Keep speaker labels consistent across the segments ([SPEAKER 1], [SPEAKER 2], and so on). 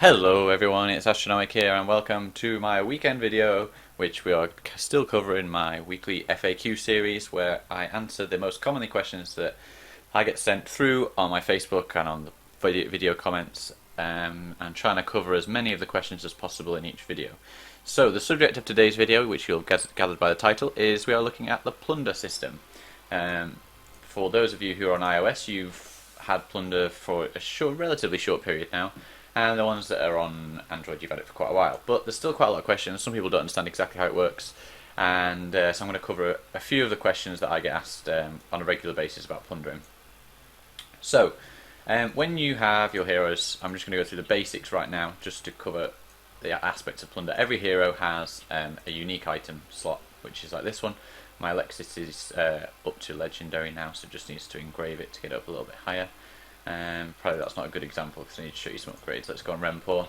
[SPEAKER 1] Hello everyone, it's Astro here and welcome to my weekend video, which we are still covering my weekly FAQ series where I answer the most commonly questions that I get sent through on my Facebook and on the video comments, and trying to cover as many of the questions as possible in each video. So the subject of today's video, which you'll gathered by the title, is we are looking at the plunder system. For those of you who are on iOS, you've had plunder for a relatively short period now. And the ones that are on Android, you've had it for quite a while. But there's still quite a lot of questions. Some people don't understand exactly how it works. And so I'm going to cover a few of the questions that I get asked on a regular basis about plundering. So, when you have your heroes, I'm just going to go through the basics right now, just to cover the aspects of plunder. Every hero has a unique item slot, which is like this one. My Alexis is up to legendary now, so just needs to engrave it to get up a little bit higher. Probably that's not a good example because I need to show you some upgrades. Let's go on Rempor.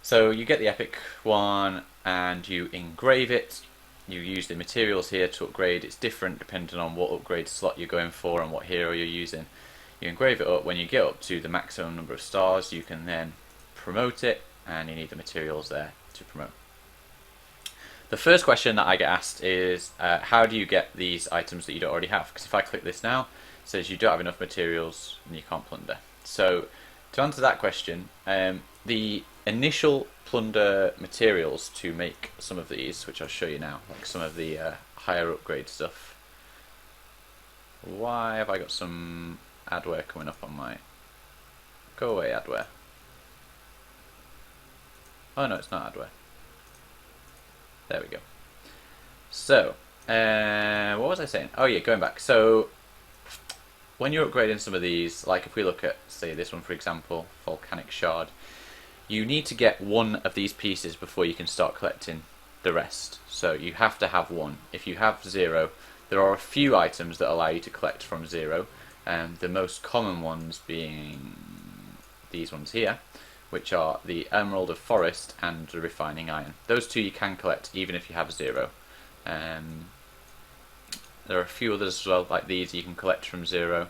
[SPEAKER 1] So you get the epic one and you engrave it. You use the materials here to upgrade. It's different depending on what upgrade slot you're going for and what hero you're using. You engrave it up. When you get up to the maximum number of stars, you can then promote it, and you need the materials there to promote. The first question that I get asked is how do you get these items that you don't already have? Because if I click this now, it says you don't have enough materials and you can't plunder. So to answer that question, the initial plunder materials to make some of these, which I'll show you now, like some of the higher upgrade stuff. Why have I got some adware coming up on my... Go away, adware. Oh no, it's not adware. There we go. So, what was I saying? Oh yeah, going back. So, when you're upgrading some of these, like if we look at, say, this one for example, Volcanic Shard, you need to get one of these pieces before you can start collecting the rest. So you have to have one. If you have zero, there are a few items that allow you to collect from zero, and the most common ones being these ones here, which are the Emerald of Forest and the Refining Iron. Those two you can collect even if you have zero. There are a few others as well, like these you can collect from zero.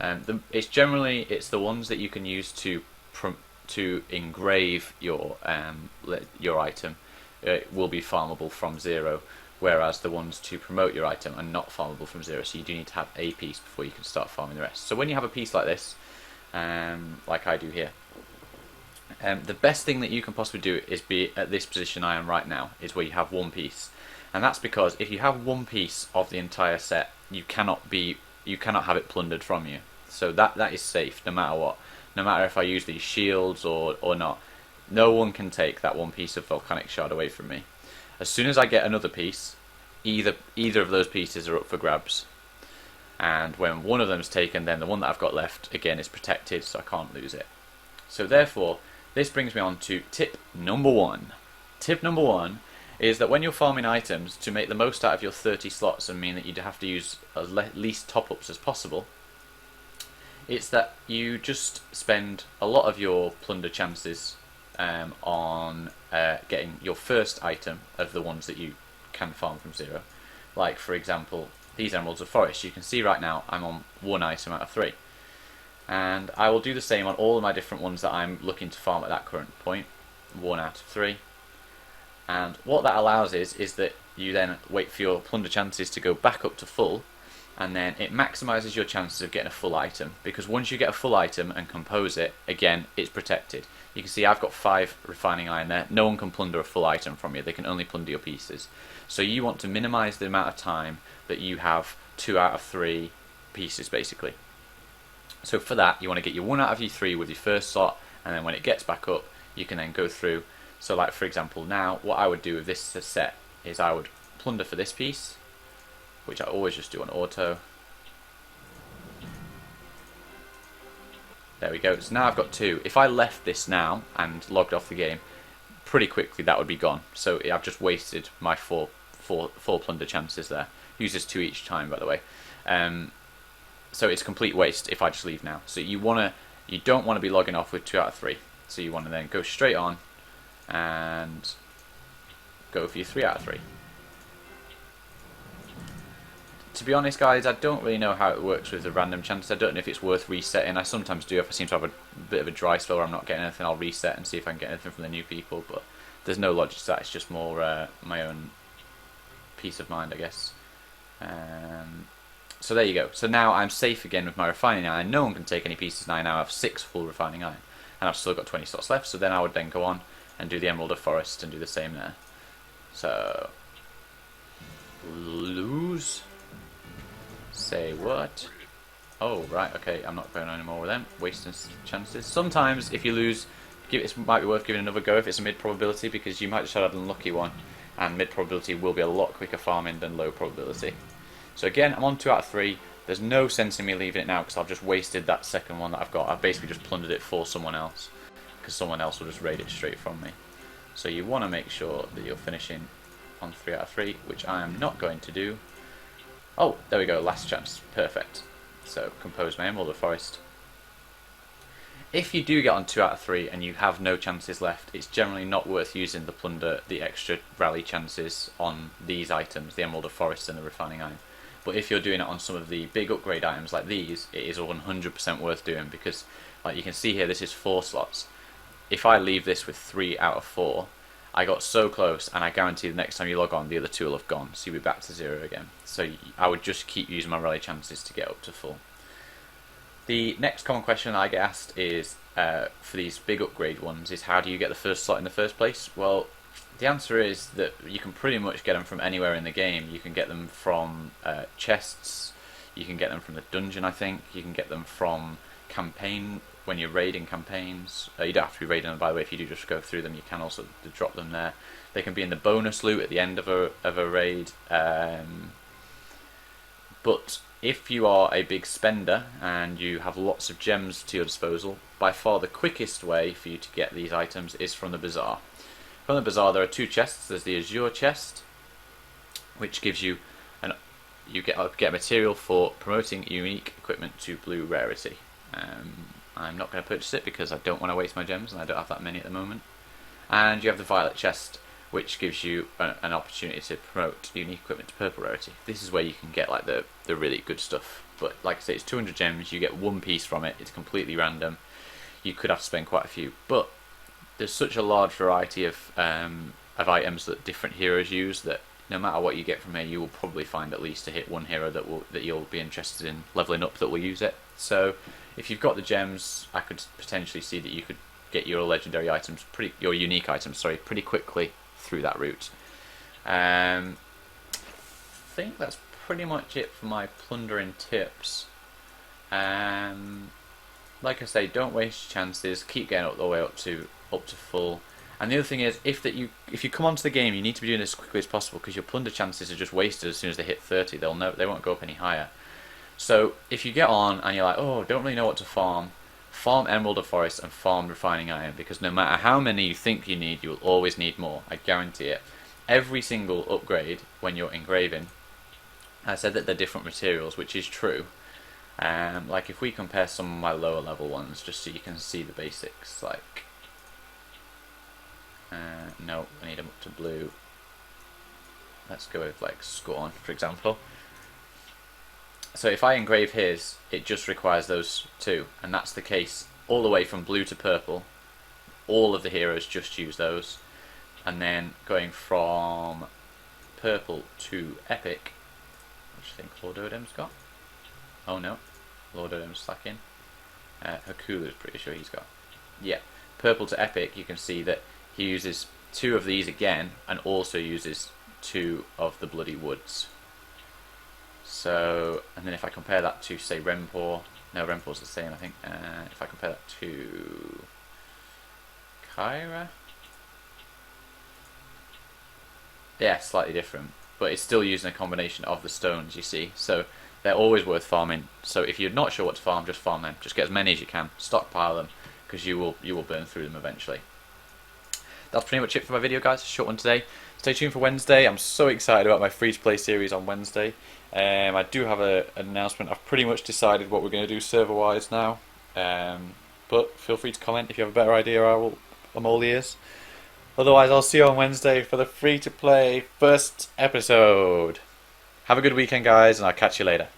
[SPEAKER 1] It's generally the ones that you can use to engrave your item will be farmable from zero, whereas the ones to promote your item are not farmable from zero. So you do need to have a piece before you can start farming the rest. So when you have a piece like this, like I do here, the best thing that you can possibly do is be at this position I am right now, is where you have one piece. And that's because if you have one piece of the entire set, you cannot have it plundered from you. So that is safe no matter what. No matter if I use these shields or not. No one can take that one piece of Volcanic Shard away from me. As soon as I get another piece, either of those pieces are up for grabs. And when one of them is taken, then the one that I've got left, again, is protected, so I can't lose it. So therefore, this brings me on to tip number one. Tip number one is that when you're farming items, to make the most out of your 30 slots and mean that you'd have to use as least top-ups as possible, it's that you just spend a lot of your plunder chances on getting your first item of the ones that you can farm from zero. Like, for example, these Emeralds of Forest. You can see right now I'm on one item out of 3. And I will do the same on all of my different ones that I'm looking to farm at that current point. 1 out of 3. And what that allows is that you then wait for your plunder chances to go back up to full, and then it maximises your chances of getting a full item, because once you get a full item and compose it, again, it's protected. You can see I've got 5 refining iron there. No one can plunder a full item from you. They can only plunder your pieces. So you want to minimise the amount of time that you have 2 out of 3 pieces, basically. So for that, you want to get your 1 out of your 3 with your first slot, and then when it gets back up, you can then go through. So like, for example, now what I would do with this set is I would plunder for this piece, which I always just do on auto. There we go. So now I've got 2. If I left this now and logged off the game, pretty quickly that would be gone. So I've just wasted my 4 plunder chances there. Uses 2 each time, by the way. So it's complete waste if I just leave now. So you don't want to be logging off with 2 out of 3. So you want to then go straight on and go for your 3 out of 3. to be honest, guys, I don't really know how it works with the random chances. I don't know if it's worth resetting. I sometimes do if I seem to have a bit of a dry spell where I'm not getting anything. I'll reset and see if I can get anything from the new people. But there's no logic to that. It's just more my own peace of mind, I guess. So there you go. So now I'm safe again with my refining iron. No one can take any pieces, and I now have 6 full refining iron. And I've still got 20 slots left, so then I would then go on and do the Emerald of Forest and do the same there. So, lose. Say what? Oh, right, okay, I'm not going anymore with them. Wasting chances. Sometimes, if you lose, it might be worth giving another go if it's a mid-probability, because you might just have an unlucky one, and mid-probability will be a lot quicker farming than low probability. So again, I'm on 2 out of 3. There's no sense in me leaving it now, because I've just wasted that second one that I've got. I've basically just plundered it for someone else, because someone else will just raid it straight from me. So you want to make sure that you're finishing on 3 out of 3, which I am not going to do. Oh, there we go, last chance. Perfect. So, compose my Emerald of Forest. If you do get on 2 out of 3 and you have no chances left, it's generally not worth using the plunder, the extra rally chances on these items, the Emerald of Forest and the Refining Iron. But if you're doing it on some of the big upgrade items like these, it is 100% worth doing, because, like you can see here, this is 4 slots. If I leave this with 3 out of 4, I got so close, and I guarantee the next time you log on, the other 2 will have gone, so you'll be back to 0 again. So I would just keep using my rally chances to get up to full. The next common question I get asked is, for these big upgrade ones, is how do you get the first slot in the first place? Well, the answer is that you can pretty much get them from anywhere in the game. You can get them from chests, you can get them from the dungeon, I think, you can get them from campaign, when you're raiding campaigns. You don't have to be raiding them, by the way. If you do just go through them, you can also drop them there. They can be in the bonus loot at the end of a raid. But if you are a big spender and you have lots of gems to your disposal, by far the quickest way for you to get these items is from the Bazaar. From the Bazaar there are 2 chests. There's the Azure chest, which gives you you get material for promoting unique equipment to blue rarity. I'm not going to purchase it because I don't want to waste my gems, and I don't have that many at the moment. And you have the Violet chest, which gives you an opportunity to promote unique equipment to purple rarity. This is where you can get like the really good stuff. But like I say, it's 200 gems. You get 1 piece from it. It's completely random. You could have to spend quite a few, but there's such a large variety of items that different heroes use that no matter what you get from here, you will probably find at least a hit 1 hero that you'll be interested in leveling up that will use it. So if you've got the gems, I could potentially see that you could get your legendary items, your unique items, sorry, pretty quickly through that route. I think that's pretty much it for my plundering tips. Like I say, don't waste your chances. Keep getting all the way up to full. And the other thing is, if you come onto the game, you need to be doing this as quickly as possible, because your plunder chances are just wasted as soon as they hit 30. They won't go up any higher. So if you get on and you're like, oh, don't really know what to farm Emerald of Forest and farm Refining Iron, because no matter how many you think you need, you will always need more. I guarantee it. Every single upgrade when you're engraving, I said that they're different materials, which is true. Like if we compare some of my lower level ones, just so you can see the basics, like no, I need them up to blue. Let's go with like Scorn, for example. So if I engrave his, it just requires those 2, and that's the case all the way from blue to purple. All of the heroes just use those, and then going from purple to epic, which I think Lord Odem's got. Oh no, Lord Odem's slacking. Hakula's pretty sure he's got. Yeah, purple to epic, you can see that he uses 2 of these again, and also uses 2 of the Bloody Woods. So, and then if I compare that to, say, Rempor, no, Rempor's the same, I think. If I compare that to Kyra, yeah, slightly different, but it's still using a combination of the stones, you see. So they're always worth farming. So if you're not sure what to farm, just farm them. Just get as many as you can, stockpile them, because you will burn through them eventually. That's pretty much it for my video, guys. Short one today. Stay tuned for Wednesday. I'm so excited about my free-to-play series on Wednesday. I do have an announcement. I've pretty much decided what we're going to do server-wise now. But feel free to comment if you have a better idea. I'm all ears. Otherwise, I'll see you on Wednesday for the free-to-play first episode. Have a good weekend, guys, and I'll catch you later.